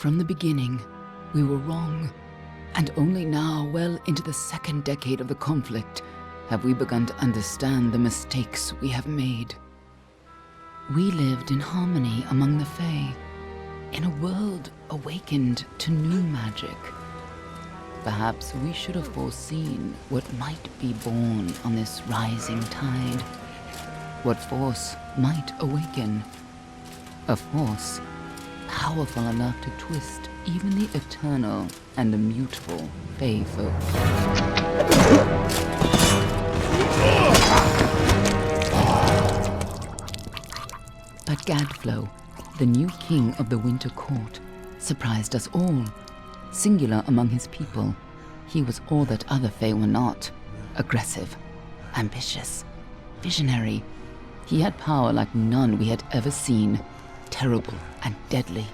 From the beginning, we were wrong, and only now, well into the second decade of the conflict, have we begun to understand the mistakes we have made. We lived in harmony among the Fae, in a world awakened to new magic. Perhaps we should have foreseen what might be born on this rising tide, what force might awaken. A force powerful enough to twist even the eternal and immutable Fae folk. But Gadflow, the new king of the Winter Court, surprised us all. Singular among his people, he was all that other Fae were not. Aggressive, ambitious, visionary. He had power like none we had ever seen, terrible and deadly.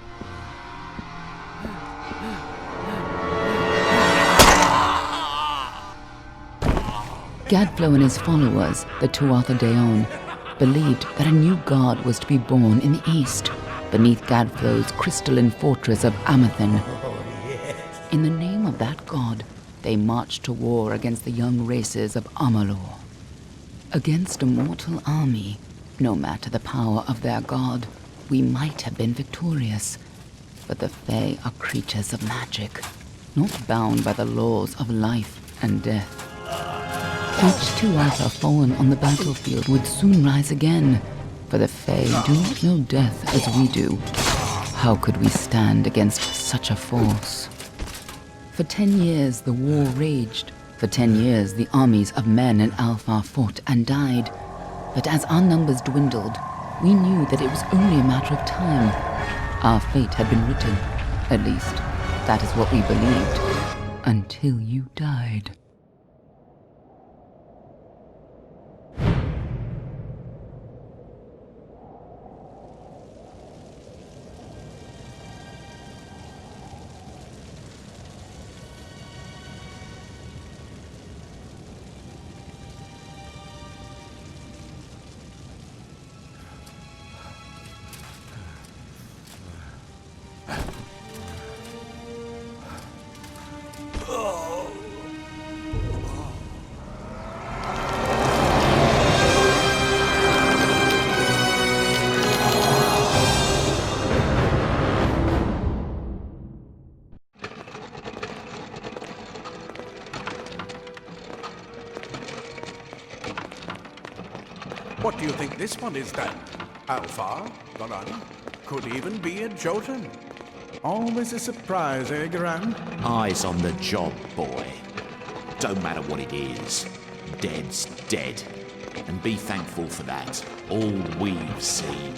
Gadflow and his followers, the Tuatha Deon, believed that a new god was to be born in the east, beneath Gadflow's crystalline fortress of Amathen. In the name of that god, they marched to war against the young races of Amalur. Against a mortal army, no matter the power of their god, we might have been victorious. But the Fae are creatures of magic, not bound by the laws of life and death. Each Tuatha fallen on the battlefield would soon rise again, for the Fae do not know death as we do. How could we stand against such a force? For 10 years the war raged. For 10 years the armies of Men and Alpha fought and died. But as our numbers dwindled, we knew that it was only a matter of time. Our fate had been written. At least, that is what we believed. Until you died. What do you think this one is then? Alpha, Garan? Could even be a Jotun. Always a surprise, eh, Garan? Eyes on the job, boy. Don't matter what it is. Dead's dead. And be thankful for that. All we've seen.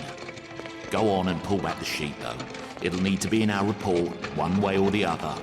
Go on and pull back the sheet, though. It'll need to be in our report, one way or the other.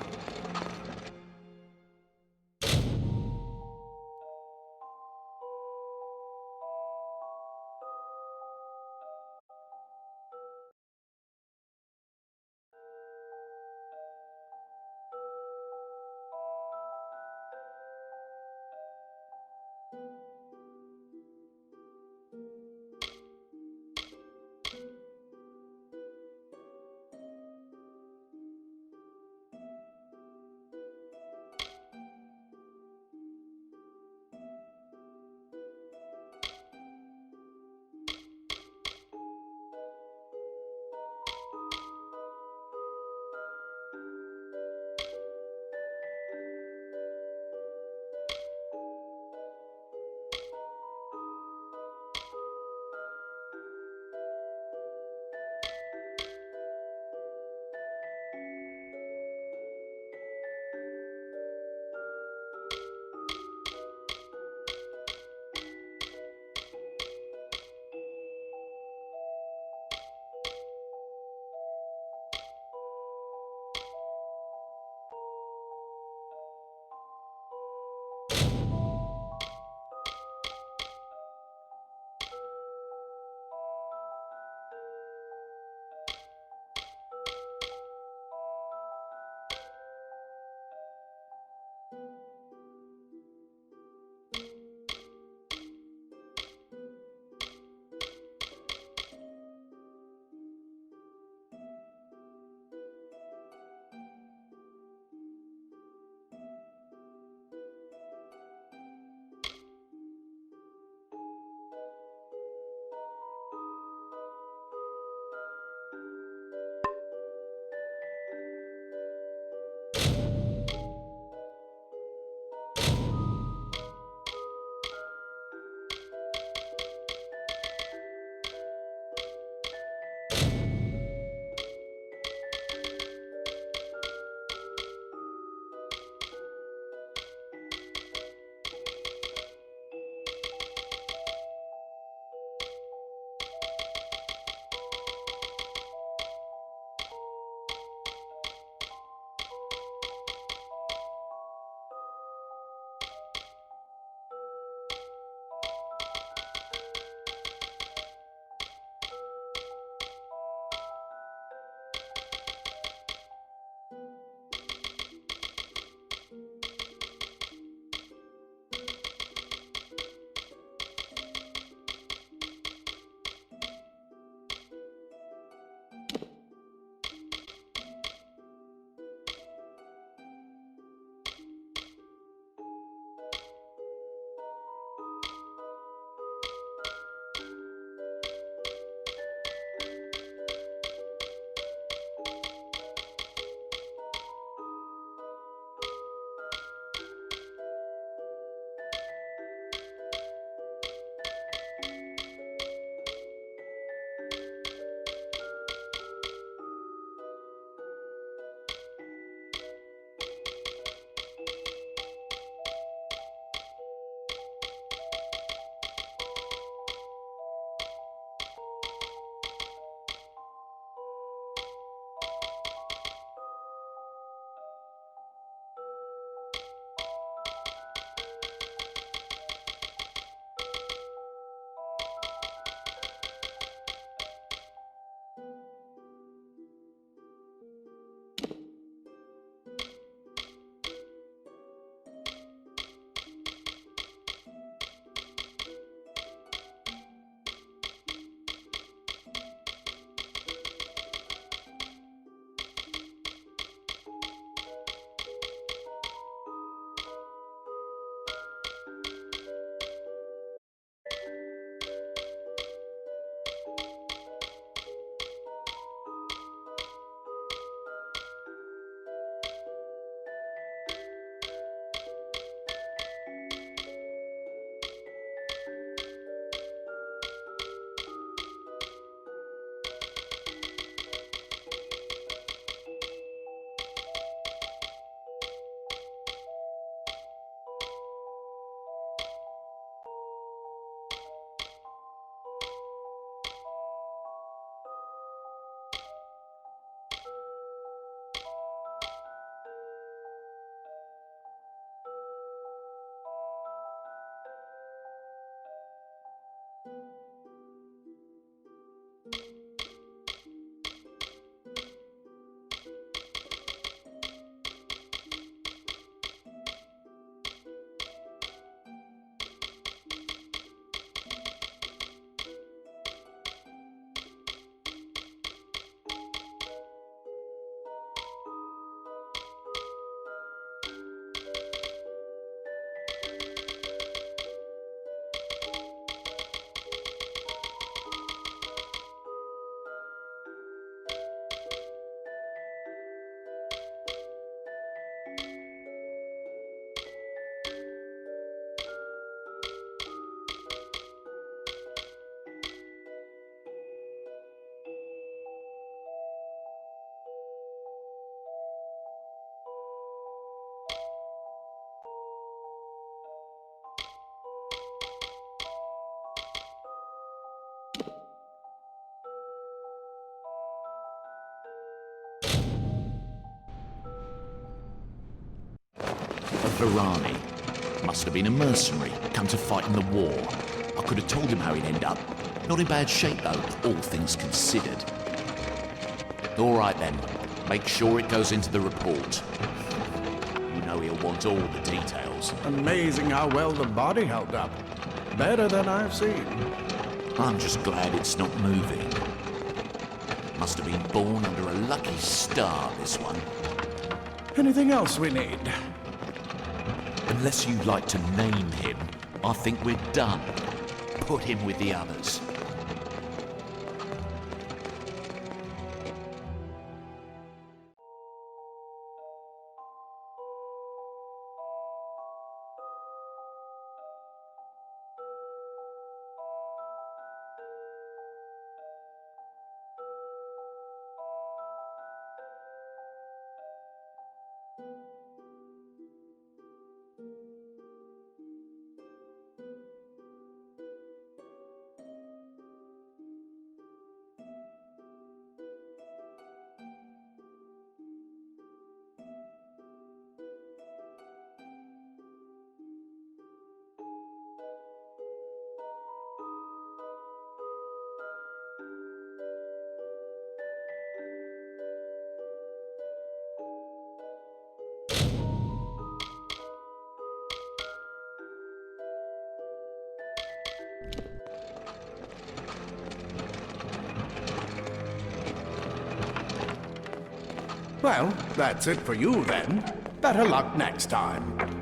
Varani. Must have been a mercenary, come to fight in the war. I could have told him how he'd end up. Not in bad shape though, all things considered. All right then, make sure it goes into the report. You know he'll want all the details. Amazing how well the body held up. Better than I've seen. I'm just glad it's not moving. Must have been born under a lucky star, this one. Anything else we need? Unless you'd like to name him, I think we're done. Put him with the others. Well, that's it for you then. Better luck next time.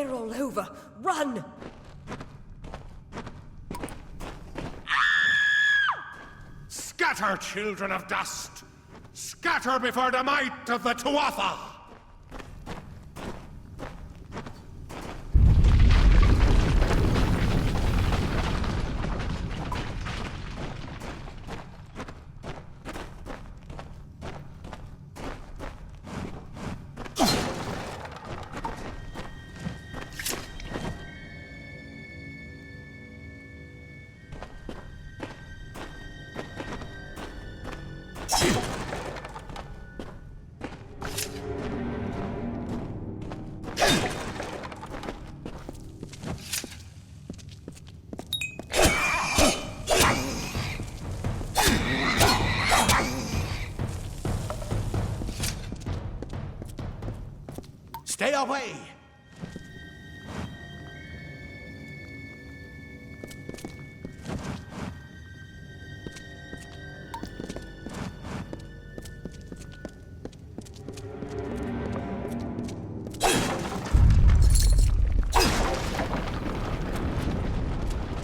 They're all over. Run! Scatter, children of dust! Scatter before the might of the Tuatha! Stay away!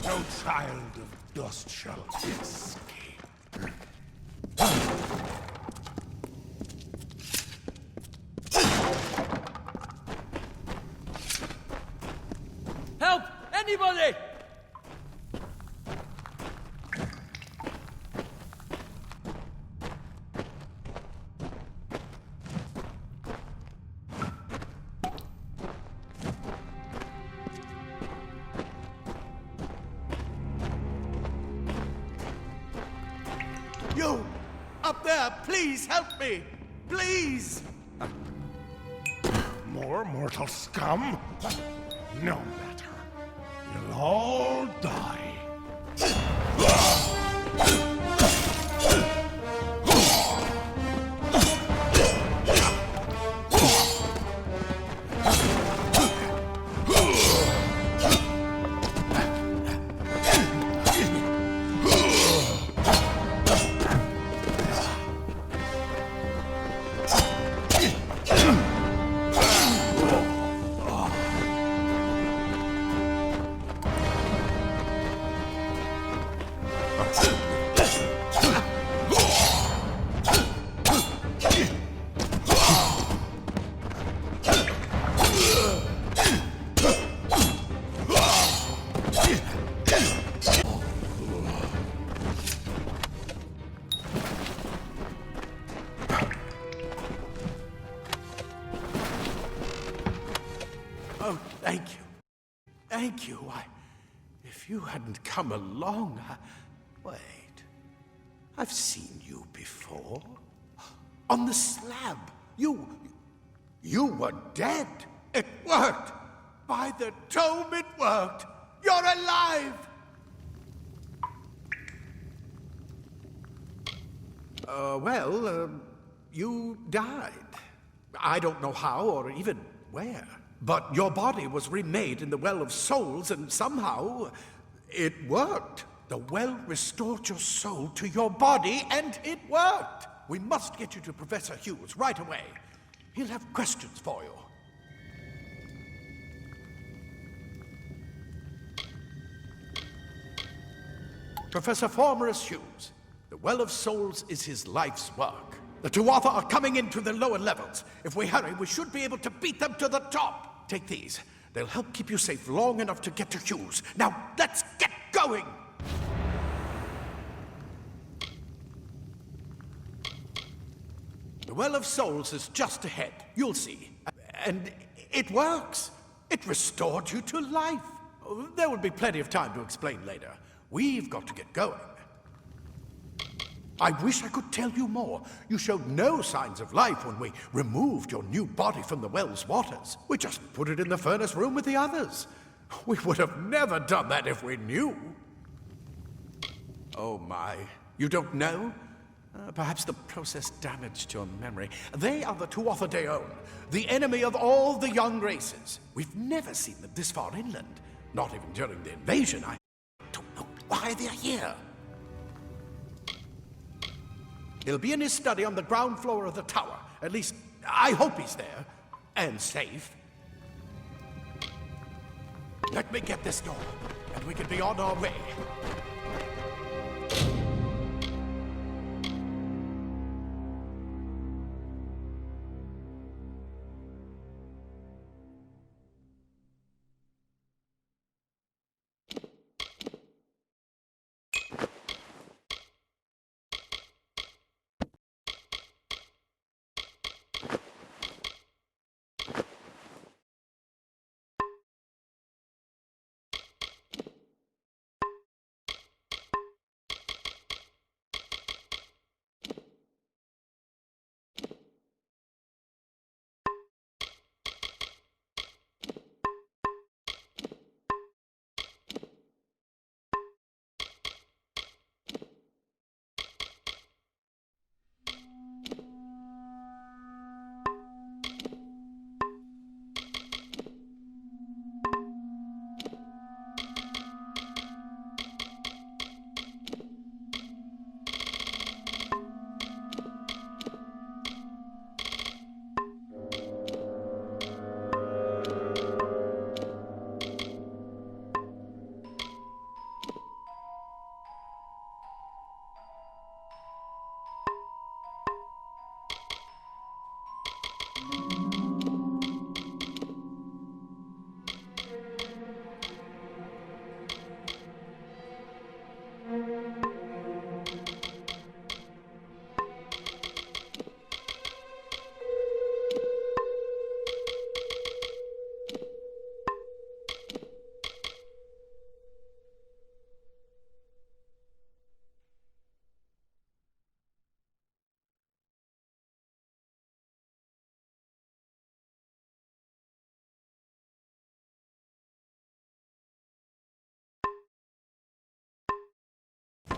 No child of dust shall escape. Help! Anybody! You! Up there, please help me! Please! More mortal scum? No matter. You'll all die. Oh, thank you. Thank you. If you hadn't come along, Wait. I've seen you before. On the slab. You were dead. It worked. By the tome, it worked. You're alive. You died. I don't know how or even where. But your body was remade in the Well of Souls, and somehow it worked. The well restored your soul to your body, and it worked. We must get you to Professor Hughes right away. He'll have questions for you. Professor Formorus Hughes, the Well of Souls is his life's work. The Tuatha are coming into the lower levels. If we hurry, we should be able to beat them to the top. Take these. They'll help keep you safe long enough to get to Hughes. Now, let's get going! The Well of Souls is just ahead. You'll see. And it works. It restored you to life. There will be plenty of time to explain later. We've got to get going. I wish I could tell you more. You showed no signs of life when we removed your new body from the well's waters. We just put it in the furnace room with the others. We would have never done that if we knew. Oh my, you don't know? Perhaps the process damaged your memory. They are the Tuatha Deon, the enemy of all the young races. We've never seen them this far inland. Not even during the invasion. I don't know why they're here. He'll be in his study on the ground floor of the tower. At least, I hope he's there. And safe. Let me get this door, and we can be on our way.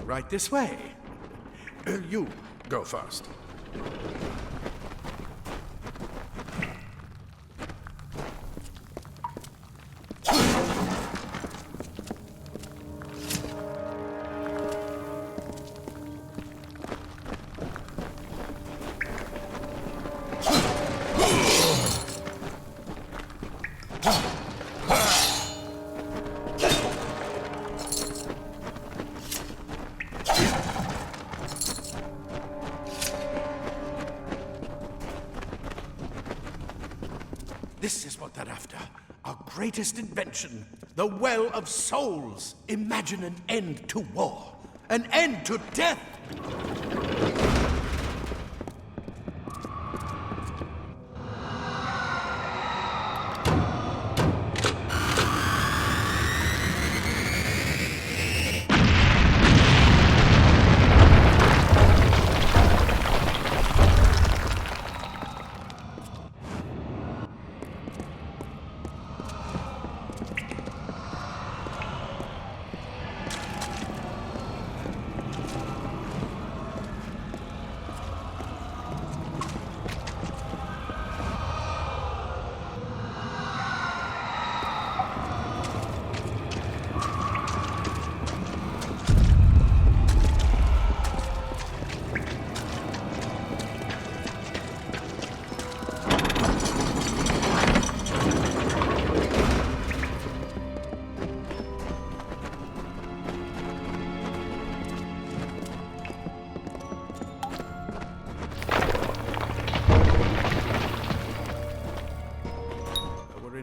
Right this way. You go first. This is what they're after. Our greatest invention. The Well of Souls. Imagine an end to war. An end to death.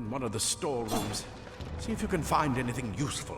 One of the storerooms. See if you can find anything useful.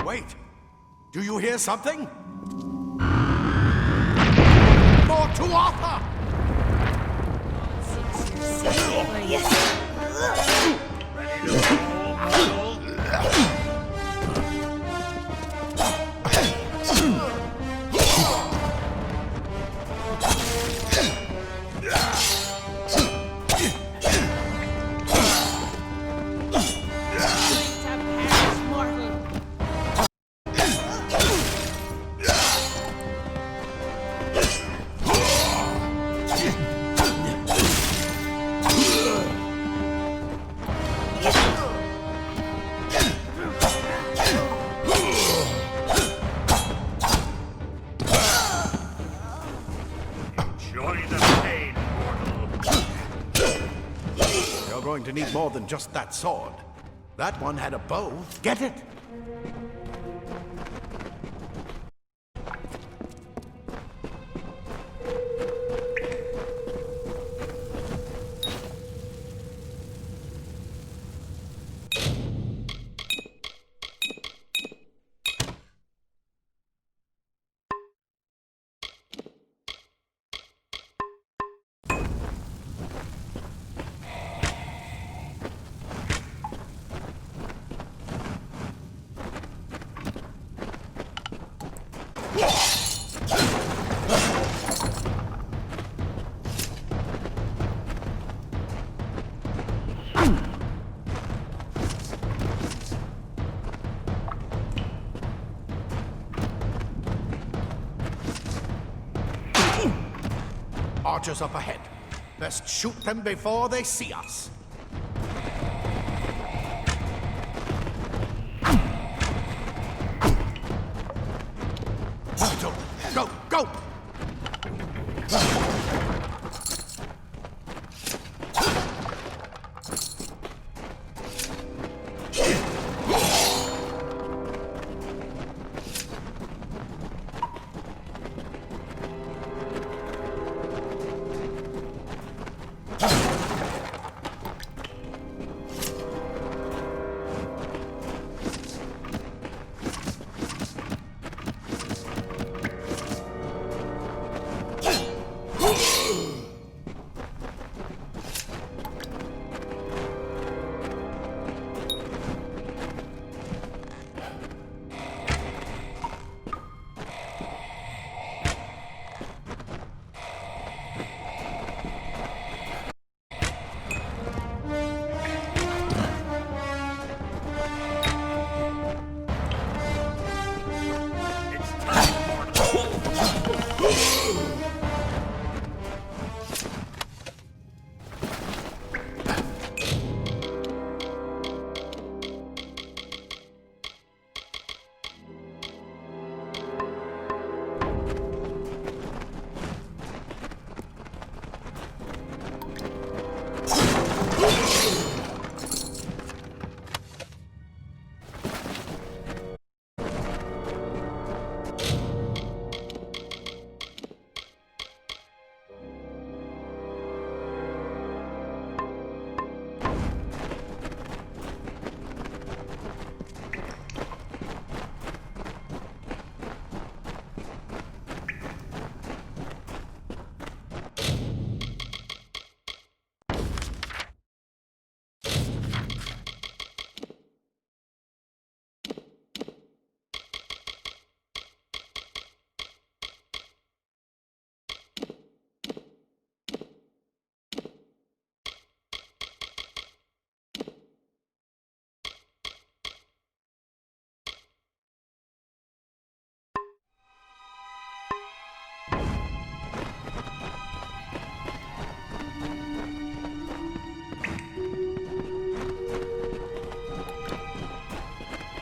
Wait! Do you hear something? More Tuatha! Going to need more than just that sword. That one had a bow. Get it? Archers up ahead. Best shoot them before they see us. Go, go!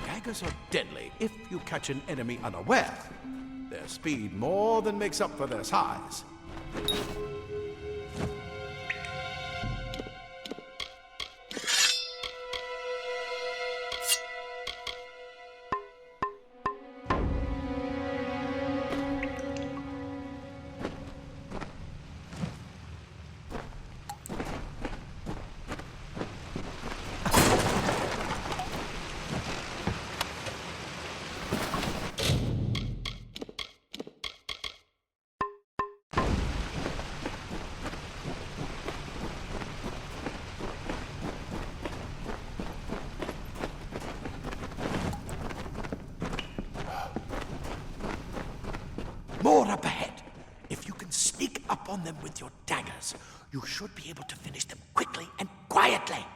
Daggers are deadly if you catch an enemy unaware. Their speed more than makes up for their size. on them with your daggers. You should be able to finish them quickly and quietly.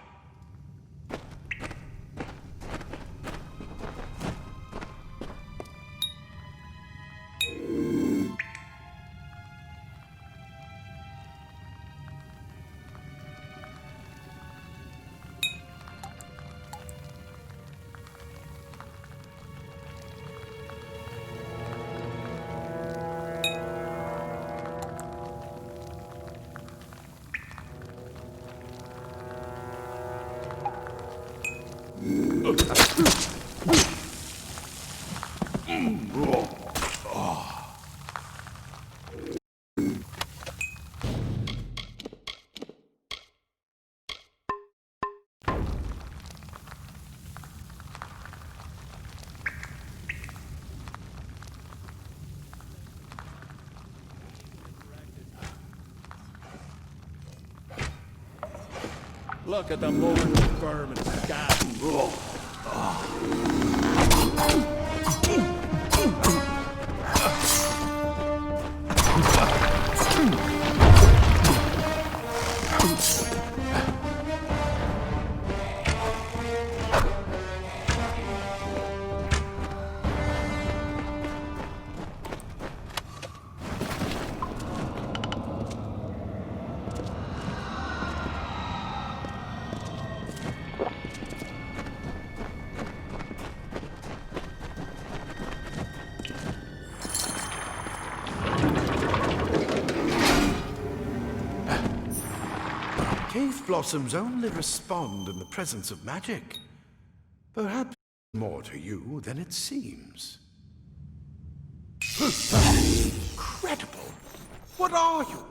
Look at the moving vermin, God. Cave blossoms only respond in the presence of magic. Perhaps more to you than it seems. Incredible! What are you?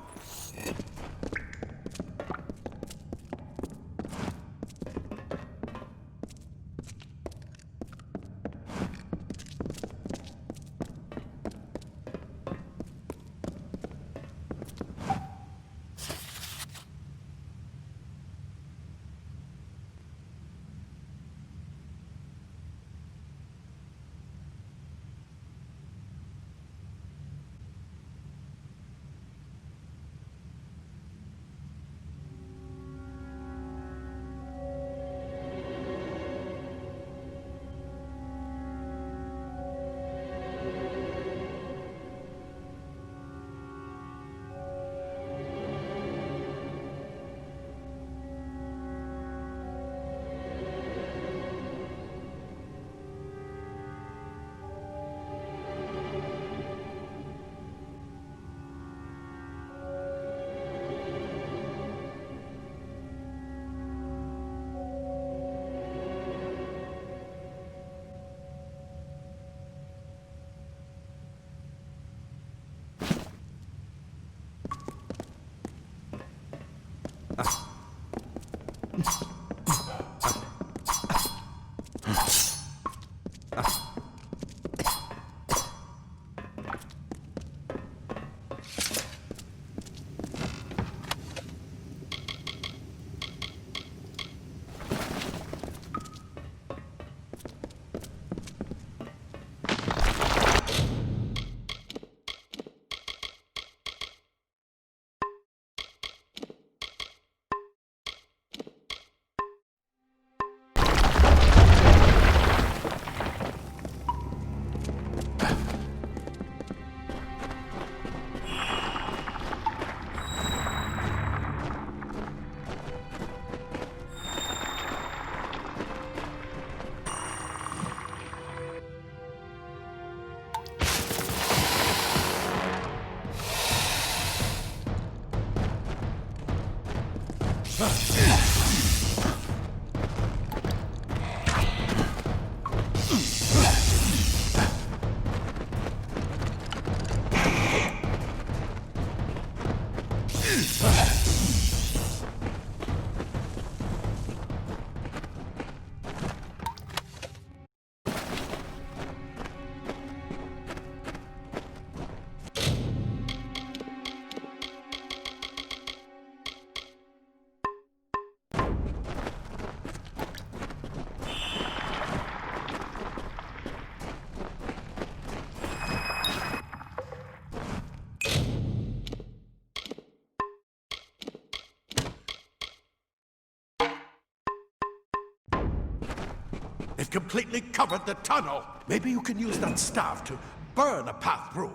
They've completely covered the tunnel. Maybe you can use that staff to burn a path through.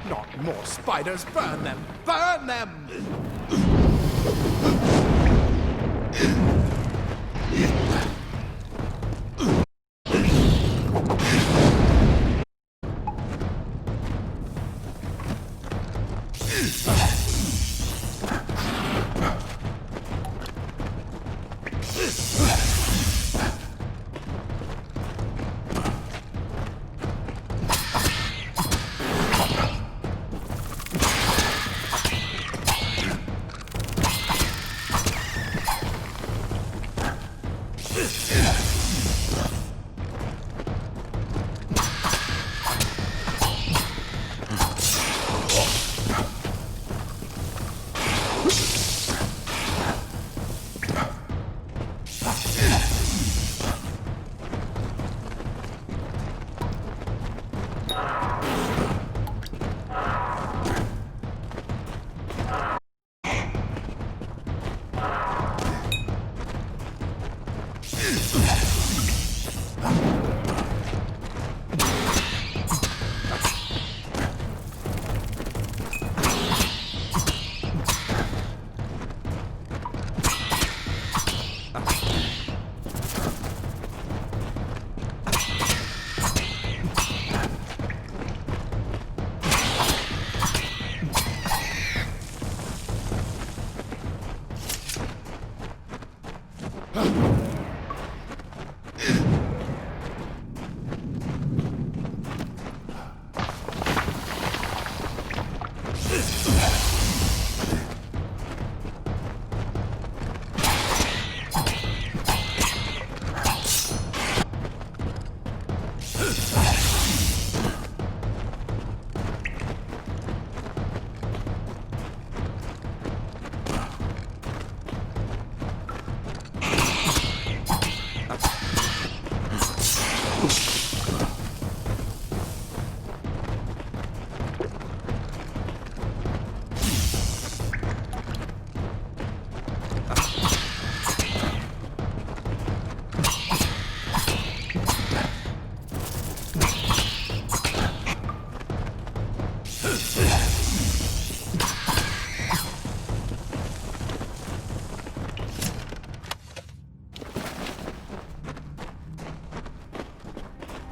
Not more spiders. Burn them! Burn them!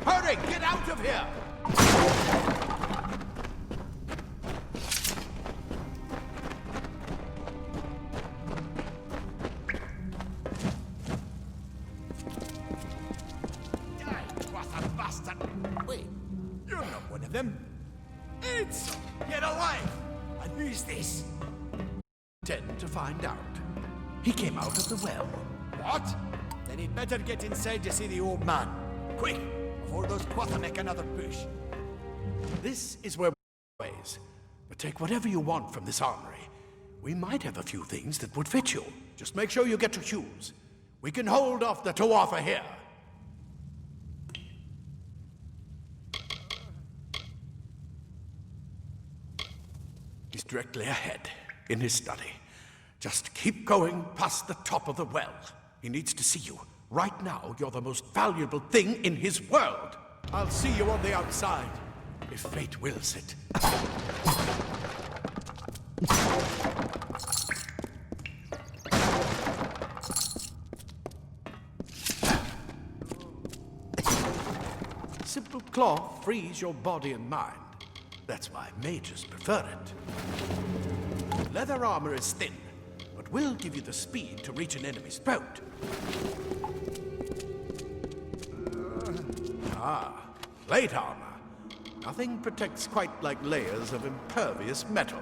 Hurry! Get out of here! Wait, you're not one of them. It's get alive! And who's this? Tend to find out. He came out of the well. What? Then he'd better get inside to see the old man. Quick, before those Quatha make another push. This is where we're ways. But take whatever you want from this armory. We might have a few things that would fit you. Just make sure you get your shoes. We can hold off the Tuatha here. He's directly ahead, in his study. Just keep going past the top of the well. He needs to see you. Right now, you're the most valuable thing in his world. I'll see you on the outside, if fate wills it. Simple cloth frees your body and mind. That's why mages prefer it. Leather armor is thin, but will give you the speed to reach an enemy's boat. Plate armor. Nothing protects quite like layers of impervious metal.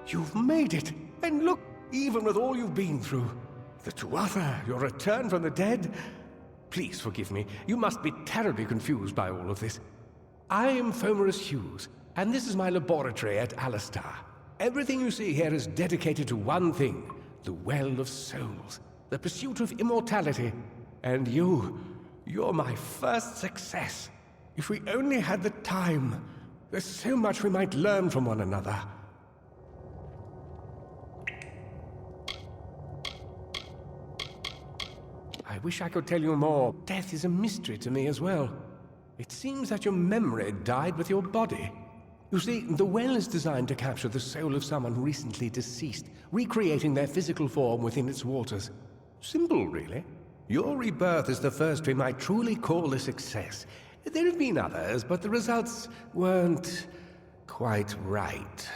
You've made it! And look, even with all you've been through, the Tuatha, your return from the dead. Please forgive me. You must be terribly confused by all of this. I am Fomerus Hughes, and this is my laboratory at Alistar. Everything you see here is dedicated to one thing, the Well of Souls, the pursuit of immortality. And you're my first success. If we only had the time, there's so much we might learn from one another. I wish I could tell you more. Death is a mystery to me as well. It seems that your memory died with your body. You see, the well is designed to capture the soul of someone recently deceased, recreating their physical form within its waters. Simple, really. Your rebirth is the first we might truly call a success. There have been others, but the results weren't quite right.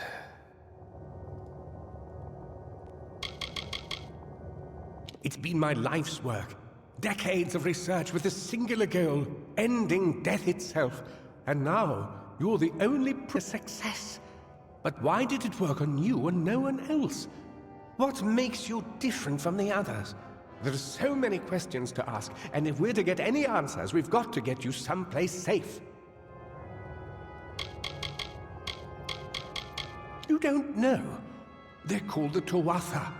It's been my life's work. Decades of research with a singular goal, ending death itself. And now, you're the only success. But why did it work on you and no one else? What makes you different from the others? There are so many questions to ask, and if we're to get any answers, we've got to get you someplace safe. You don't know. They're called the Tuatha.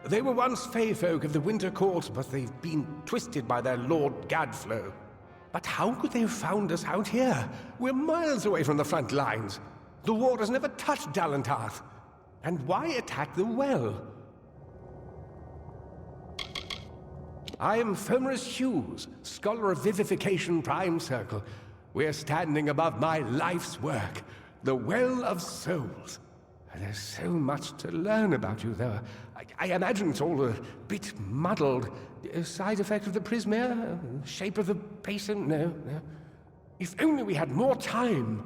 They were once Fey folk of the Winter Court, but they've been twisted by their Lord Gadflow. But how could they have found us out here? We're miles away from the front lines. The war has never touched Dalantarth. And why attack the well? I am Fomerus Hughes, Scholar of Vivification Prime Circle. We're standing above my life's work, the Well of Souls. There's so much to learn about you, though. I imagine it's all a bit muddled. A side effect of the prismere? Shape of the basin? No. If only we had more time.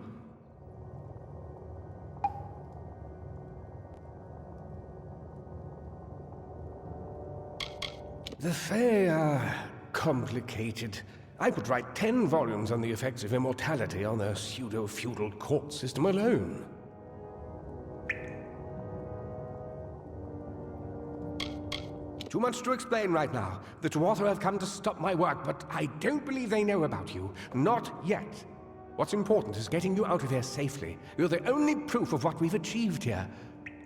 The Fae are complicated. I could write 10 volumes on the effects of immortality on their pseudo-feudal court system alone. Too much to explain right now. The Tuatha have come to stop my work, but I don't believe they know about you. Not yet. What's important is getting you out of here safely. You're the only proof of what we've achieved here.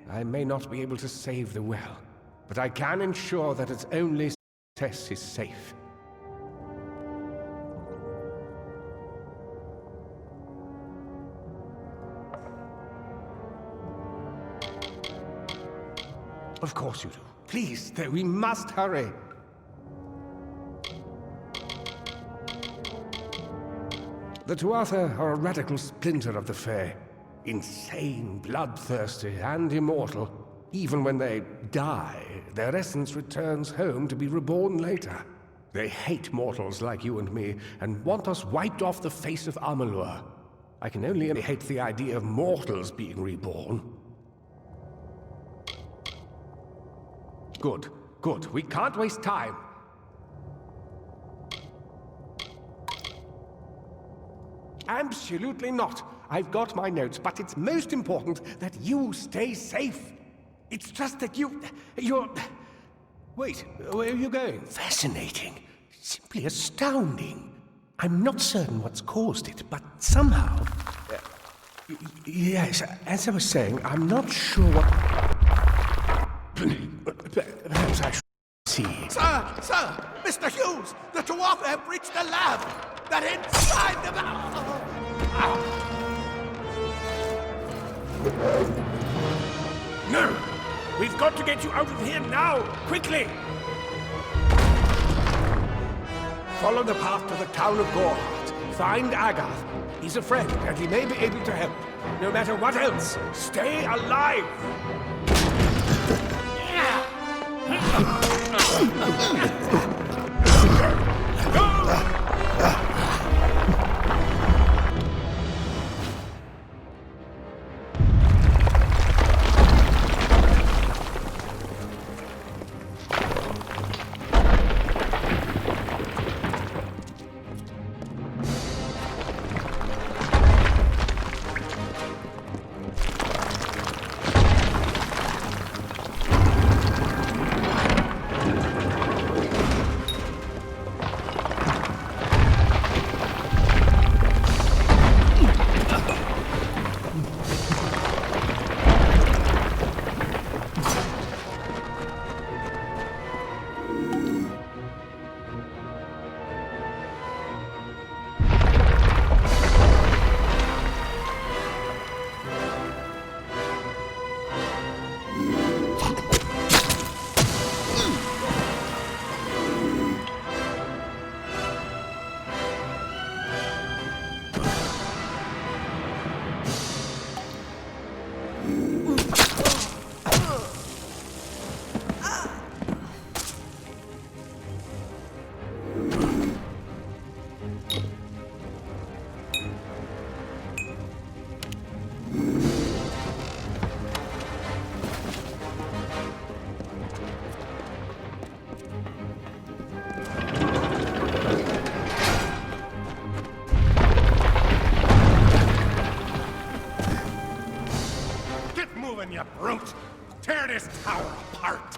I may not be able to save the well, but I can ensure that its only success is safe. Of course you do. Please, though, we must hurry. The Tuatha are a radical splinter of the Fae. Insane, bloodthirsty, and immortal. Even when they die, their essence returns home to be reborn later. They hate mortals like you and me, and want us wiped off the face of Amalur. I can only hate the idea of mortals being reborn. Good. We can't waste time. Absolutely not. I've got my notes, but it's most important that you stay safe. It's just that you're... Wait, where are you going? Fascinating. Simply astounding. I'm not certain what's caused it, but somehow... yes, as I was saying, I'm not sure what... Perhaps I should see. Sir! Mr. Hughes! The Tuatha have reached the lab! They're inside the... No! We've got to get you out of here now! Quickly! Follow the path to the town of Gorhart. Find Agath. He's a friend, and he may be able to help. No matter what else, stay alive! brute! Tear this tower apart!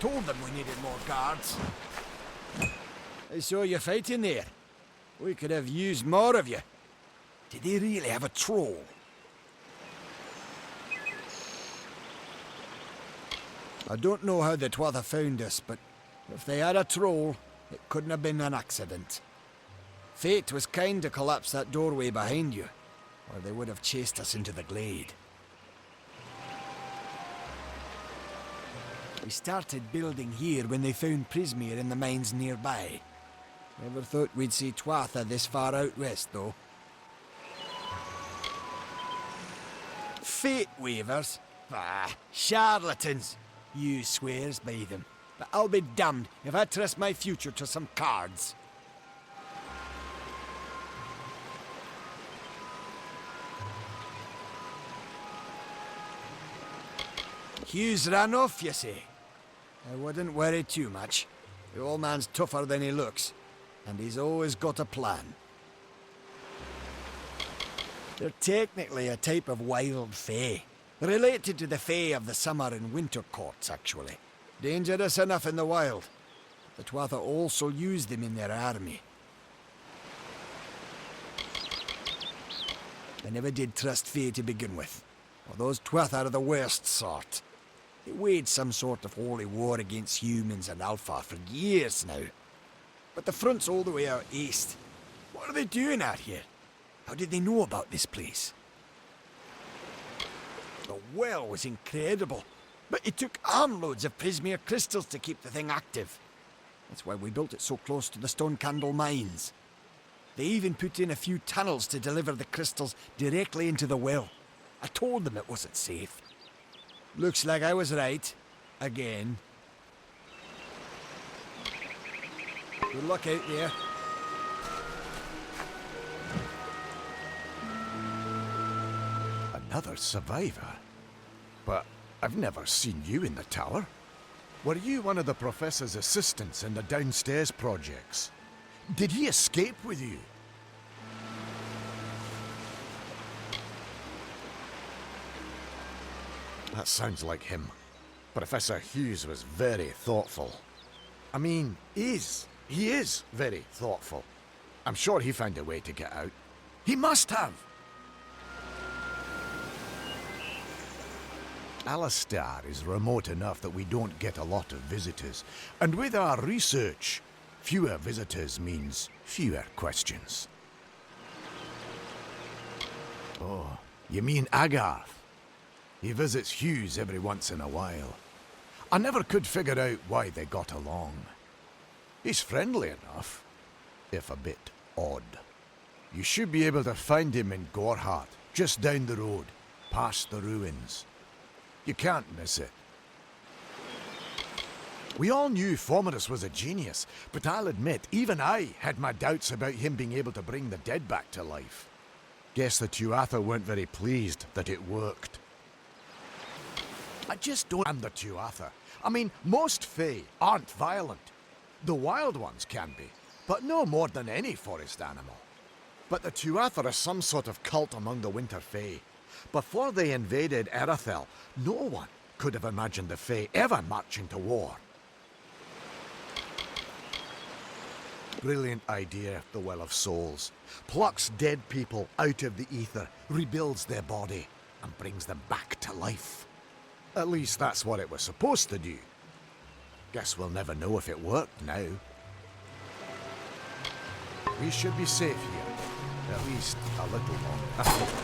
told them we needed more guards. I saw you fighting there. We could have used more of you. Did they really have a troll? I don't know how the Tuatha found us, but if they had a troll, it couldn't have been an accident. Fate was kind to collapse that doorway behind you, or they would have chased us into the glade. We started building here when they found Prismeer in the mines nearby. Never thought we'd see Tuatha this far out west, though. Fate weavers? Ah, charlatans. You swears by them. But I'll be damned if I trust my future to some cards. Hughes ran off, you say? I wouldn't worry too much. The old man's tougher than he looks, and he's always got a plan. They're technically a type of wild fae. Related to the fae of the summer and winter courts, actually. Dangerous enough in the wild. The Tuatha also use them in their army. I never did trust fae to begin with. Well, those Tuatha are the worst sort. They waged some sort of holy war against humans and Alpha for years now. But the front's all the way out east. What are they doing out here? How did they know about this place? The well was incredible, but it took armloads of Prismeer crystals to keep the thing active. That's why we built it so close to the Stone Candle mines. They even put in a few tunnels to deliver the crystals directly into the well. I told them it wasn't safe. Looks like I was right. Again. Good luck out there. Another survivor? But I've never seen you in the tower. Were you one of the Professor's assistants in the downstairs projects? Did he escape with you? That sounds like him. Professor Hughes was very thoughtful. I mean, he is very thoughtful. I'm sure he found a way to get out. He must have! Alistair is remote enough that we don't get a lot of visitors. And with our research, fewer visitors means fewer questions. Oh, you mean Agarth? He visits Hughes every once in a while. I never could figure out why they got along. He's friendly enough, if a bit odd. You should be able to find him in Gorhart, just down the road, past the ruins. You can't miss it. We all knew Fomerus was a genius, but I'll admit, even I had my doubts about him being able to bring the dead back to life. Guess the Tuatha weren't very pleased that it worked. I just don't understand the Tuatha. I mean, most Fae aren't violent. The wild ones can be, but no more than any forest animal. But the Tuatha are some sort of cult among the Winter Fae. Before they invaded Erythel, no one could have imagined the Fae ever marching to war. Brilliant idea, the Well of Souls. Plucks dead people out of the ether, rebuilds their body, and brings them back to life. At least that's what it was supposed to do. Guess we'll never know if it worked now. We should be safe here. At least a little longer.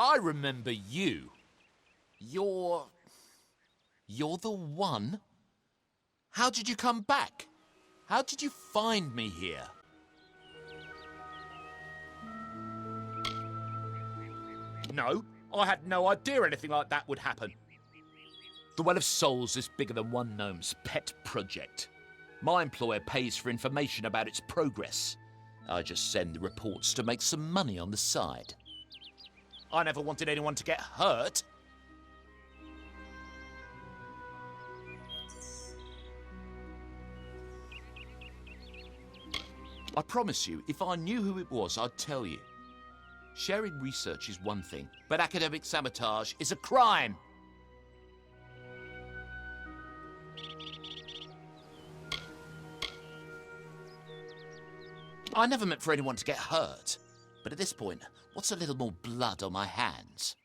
I remember you. You're the one? How did you come back? How did you find me here? No, I had no idea anything like that would happen. The Well of Souls is bigger than one gnome's pet project. My employer pays for information about its progress. I just send the reports to make some money on the side. I never wanted anyone to get hurt. I promise you, if I knew who it was, I'd tell you. Sharing research is one thing, but academic sabotage is a crime. I never meant for anyone to get hurt, but at this point, what's a little more blood on my hands?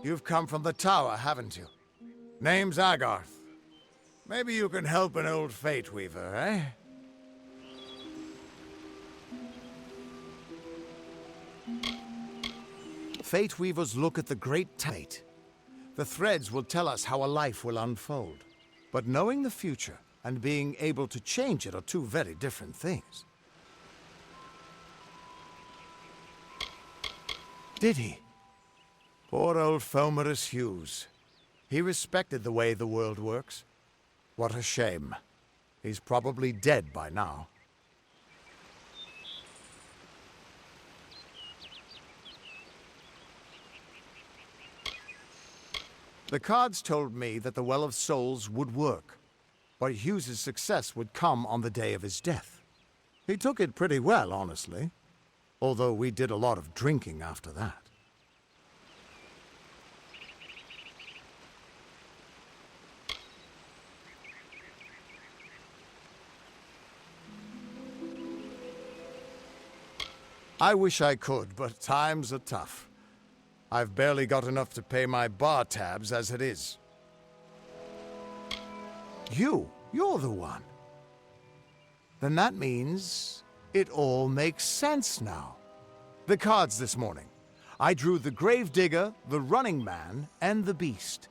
You've come from the tower, haven't you? Name's Agarth. Maybe you can help an old Fate Weaver, eh? Fate Weavers look at the great fate. The threads will tell us how a life will unfold. But knowing the future and being able to change it are two very different things. Did he? Poor old Fomerus Hughes. He respected the way the world works. What a shame. He's probably dead by now. The cards told me that the Well of Souls would work, but Hughes's success would come on the day of his death. He took it pretty well, honestly, although we did a lot of drinking after that. I wish I could, but times are tough. I've barely got enough to pay my bar tabs as it is. You're the one. Then that means it all makes sense now. The cards this morning. I drew the Gravedigger, the Running Man, and the Beast.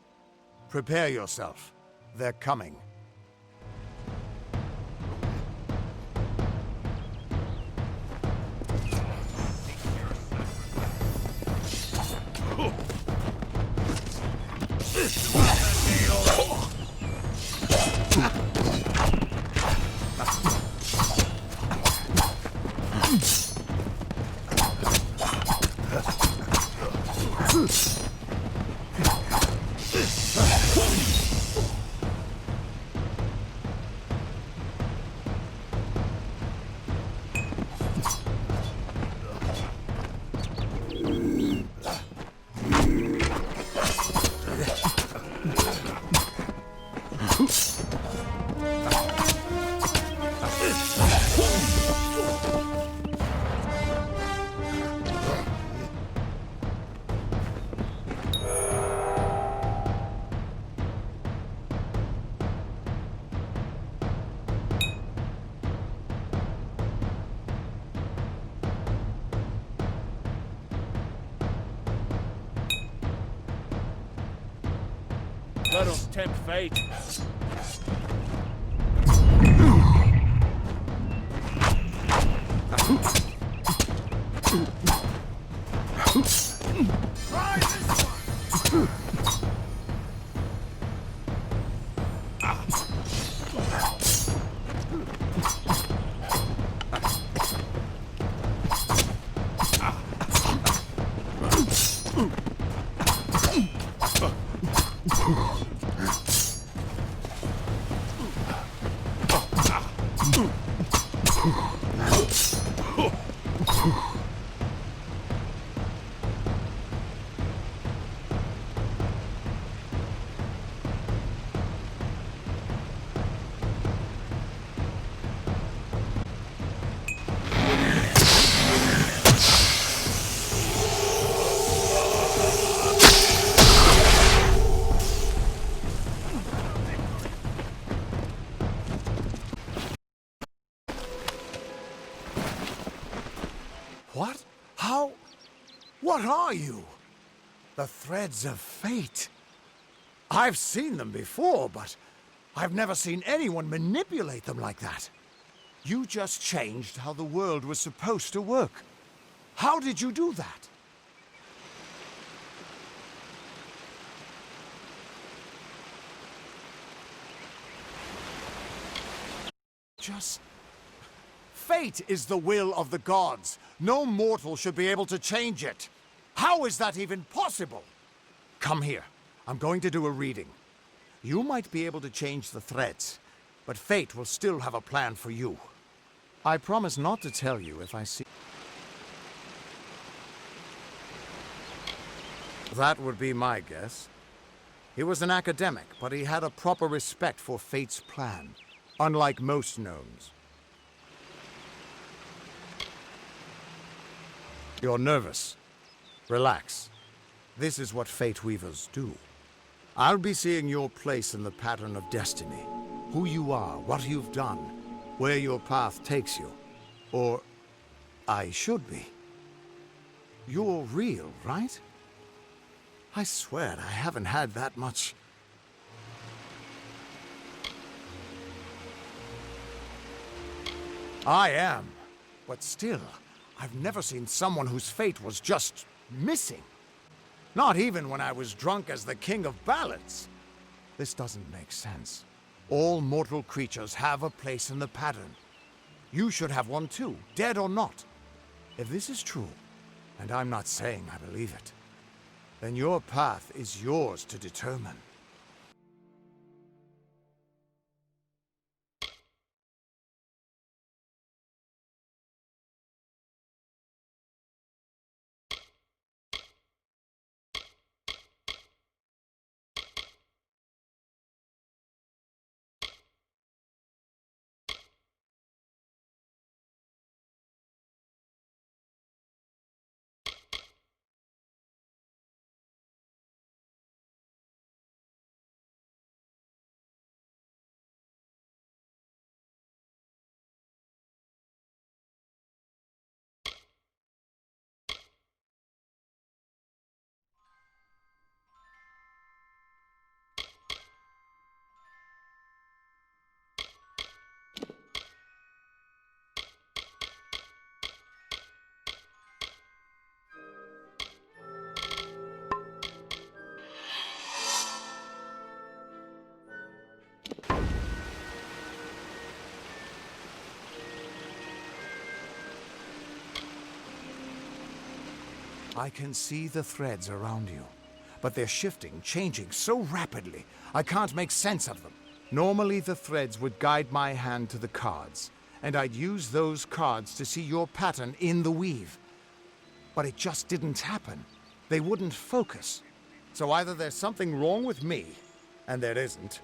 Prepare yourself. They're coming. Let us tempt fate. What? How? What are you? The threads of fate. I've seen them before, but I've never seen anyone manipulate them like that. You just changed how the world was supposed to work. How did you do that? Just... Fate is the will of the gods. No mortal should be able to change it. How is that even possible? Come here. I'm going to do a reading. You might be able to change the threads, but fate will still have a plan for you. I promise not to tell you if I see... That would be my guess. He was an academic, but he had a proper respect for fate's plan, unlike most gnomes. You're nervous. Relax. This is what Fate Weavers do. I'll be seeing your place in the pattern of destiny. Who you are, what you've done, where your path takes you. Or I should be. You're real, right? I swear I haven't had that much... I am, but still... I've never seen someone whose fate was just missing. Not even when I was drunk as the King of Ballads. This doesn't make sense. All mortal creatures have a place in the pattern. You should have one too, dead or not. If this is true, and I'm not saying I believe it, then your path is yours to determine. I can see the threads around you, but they're shifting, changing so rapidly, I can't make sense of them. Normally the threads would guide my hand to the cards, and I'd use those cards to see your pattern in the weave. But it just didn't happen. They wouldn't focus. So either there's something wrong with me, and there isn't,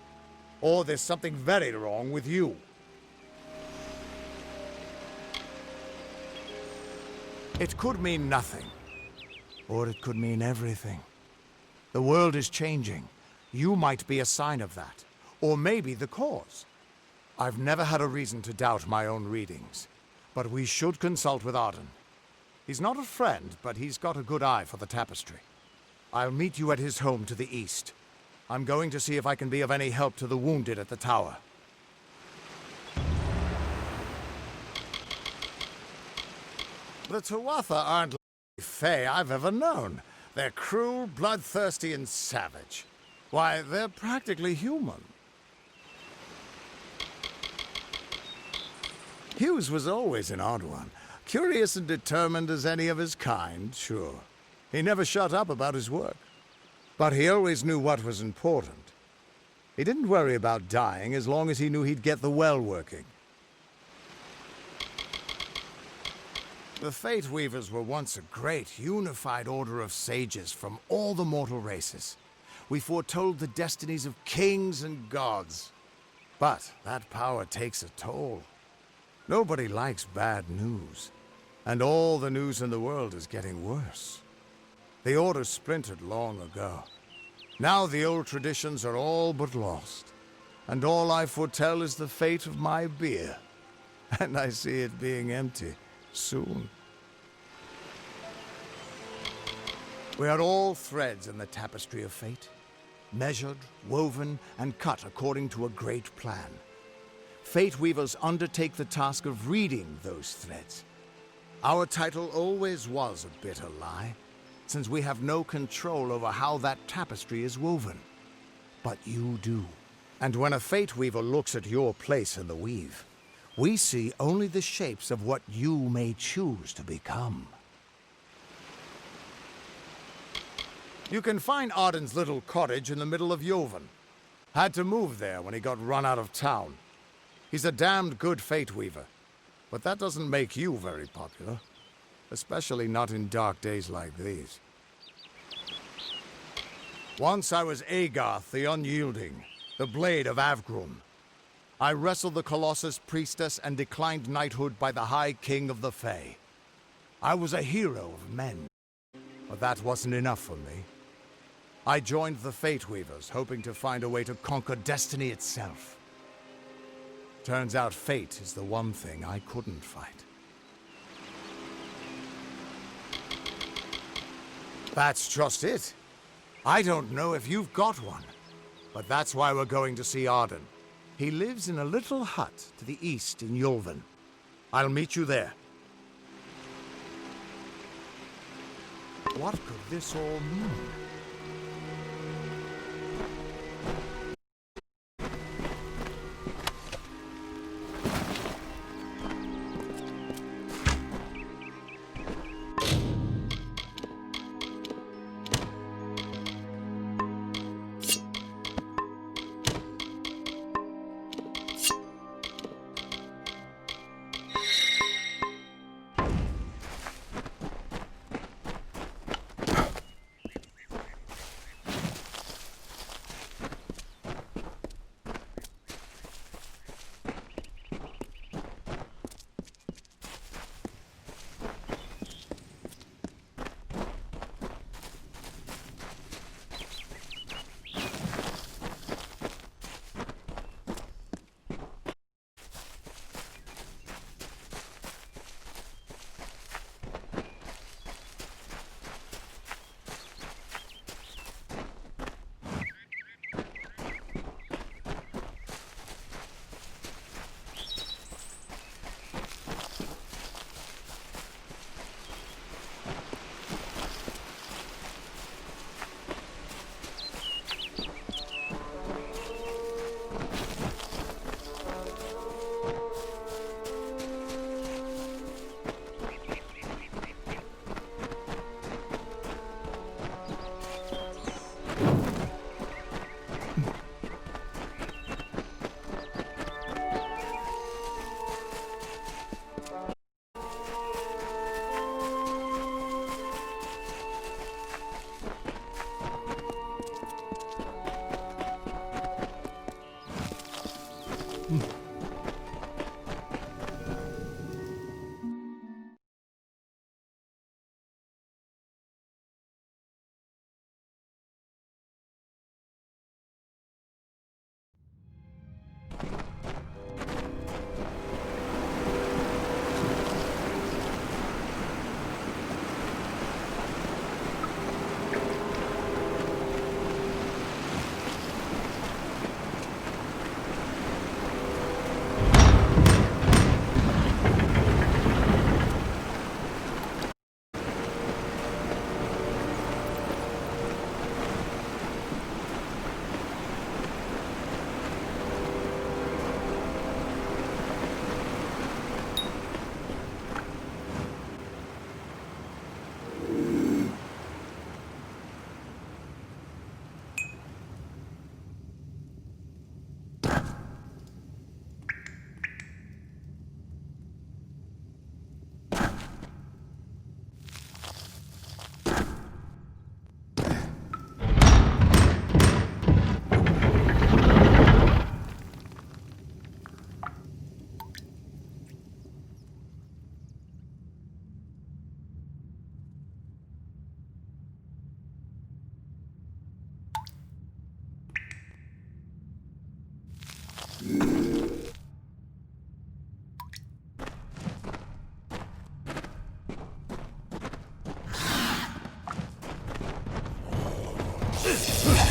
or there's something very wrong with you. It could mean nothing. Or it could mean everything. The world is changing. You might be a sign of that. Or maybe the cause. I've never had a reason to doubt my own readings. But we should consult with Arden. He's not a friend, but he's got a good eye for the tapestry. I'll meet you at his home to the east. I'm going to see if I can be of any help to the wounded at the tower. The Tuatha aren't the Fae I've ever known. They're cruel, bloodthirsty, and savage. Why, they're practically human. Hughes was always an odd one. Curious and determined as any of his kind, sure. He never shut up about his work. But he always knew what was important. He didn't worry about dying as long as he knew he'd get the well working. The Fate Weavers were once a great, unified order of sages from all the mortal races. We foretold the destinies of kings and gods. But that power takes a toll. Nobody likes bad news. And all the news in the world is getting worse. The Order splintered long ago. Now the old traditions are all but lost. And all I foretell is the fate of my beer. And I see it being empty soon. We are all threads in the tapestry of fate. Measured, woven, and cut according to a great plan. Fate Weavers undertake the task of reading those threads. Our title always was a bitter lie, since we have no control over how that tapestry is woven. But you do. And when a Fate Weaver looks at your place in the weave, we see only the shapes of what you may choose to become. You can find Arden's little cottage in the middle of Yovan. Had to move there when he got run out of town. He's a damned good Fate Weaver, but that doesn't make you very popular. Especially not in dark days like these. Once I was Agarth the Unyielding, the Blade of Avgrun. I wrestled the Colossus Priestess and declined knighthood by the High King of the Fae. I was a hero of men, but that wasn't enough for me. I joined the Fate Weavers, hoping to find a way to conquer destiny itself. Turns out fate is the one thing I couldn't fight. That's just it. I don't know if you've got one, but that's why we're going to see Arden. He lives in a little hut to the east in Yulven. I'll meet you there. What could this all mean? Amalur!